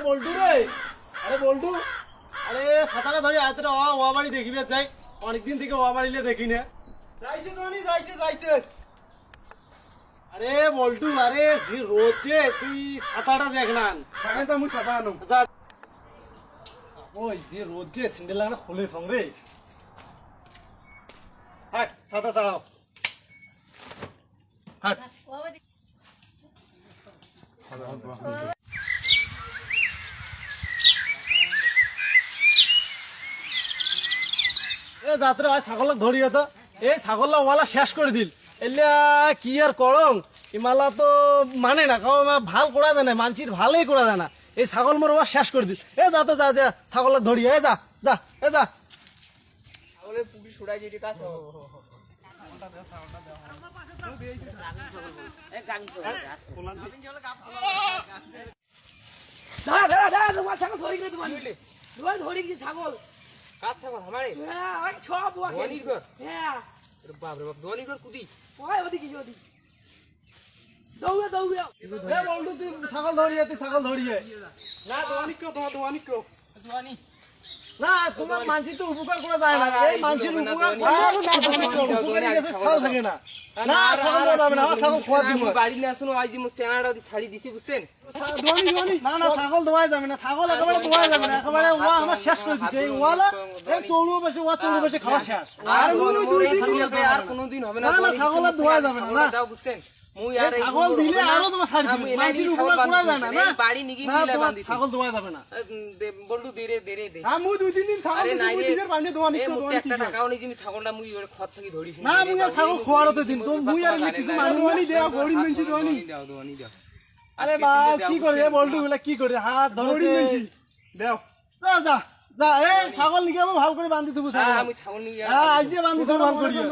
বল্টু রে, আরে বল্টু, আরে সাঁতারা ধরে আয়তটা ও বাড়ি দেখিবে যাই, অনেকদিন থেকে ও বাড়িলে দেখি না। যাইছে ধনী, যাইছে। আরে বল্টু, আরে যে রোজে তুই সাঁতারটা দেখ না। এখন তো মুই সাদা আনো ওই যে রোজে স্যান্ডেল লাগানো খুলে থং রে। হাট সাঁতার চাড়াও, হাট। এ যাত্রা ছাগলক ধরিয়ে তো এই ছাগলটা ওয়ালা শেষ করে দিল। এলে কি আর করং ইমালা তো মানে না, কারণ ভাল করা যায় না, মানসির ভালোই করা যায় না। এই ছাগল মোর ওয়া শেষ করে দিল। এ যা তো যা ছাগলক ধরিয়ে, এ যা যা এ যা। ছাগলের পুকি ছড়াই যেটি কাজ ছাগল কাজ ছাগল আমারে সব ধোয়ানির ঘর। হ্যাঁ বাপ রে বাপ, ধোয়ানির ঘর কুদি ওদিকে দৌড়ে এ বন্ধু তুই ছাগল ধরিয়ে, তুই ছাগল ধরিয়ে। না দোয়ানি কেউ ধোয়ানি না তোমার মানসির তো উপকার করা যায় না, এই মানসির উপকার উপকারী গেছে ছাগল থাকে না। না ছাগল দেওয়া যাবে না, আমার ছাগল খোয়া দিব। বাড়ি না শুনো আজ দিমু চেনাটা ছাড়ি দিছি বুঝছেন। না ছাগল দোয়া যাবে না, ছাগল একেবারে দোয়া যাবে না, একেবারে ওয়া আমার শেষ করে দিছে। এই ওয়ালা এই চৌড়ো বসে খাওয়া শেষ। আর আর কোনোদিন হবে না। না ছাগল আর দোয়া যাবে না। না দাও বুঝছেন, মুই এই আর ছাগল দিলে আরো তোমার ছাড় দিবে, মানসির উপকার করা যায় না। না বাড়ি নিগি না, মিলা তোমার বাঁধি ছাগল দোয়া যাবে না। বলটু ধীরে দে আমি 2-3 দিন ছাগল আরে দিছি, নাই মুই রে দিনের পানি দোয়ানি এই কেউ মুতে দোয়ানি একটা টাকাও নেই যে ছাগলটা মুই ওর খত থেকে ধরিস না মুই আর ছাগল খোয়ার হতে দিন তো মুই আর কিছু মানুষ দোয়ানি দেওয়া গরিব মেনছি দোয়ানি দাও দোয়ানি দাও। আরে বা কি করে এ বল্টু গুলা কি করে হাত গরিব ধরেছে। মেনছি দেও যা যা যা এই ছাগল নিকে আমি ভাল করে বাঁধি দেবো ছাগল। আমি ছাগল নিয়ে হ্যাঁ আজ দিয়ে বাঁধি দেবো ভাল করিয়ে।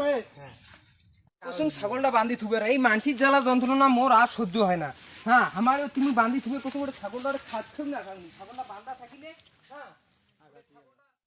কুসুম ছাগলটা বাঁধি থুবে এই মানসিক জ্বালা যন্ত্রণা মোর আর সহ্য হয় না। হ্যাঁ আমার তুমি বাঁধি থুবে কত করে ছাগলটা খাচ্ছ না, ছাগলটা বাঁধা থাকিলে হ্যাঁ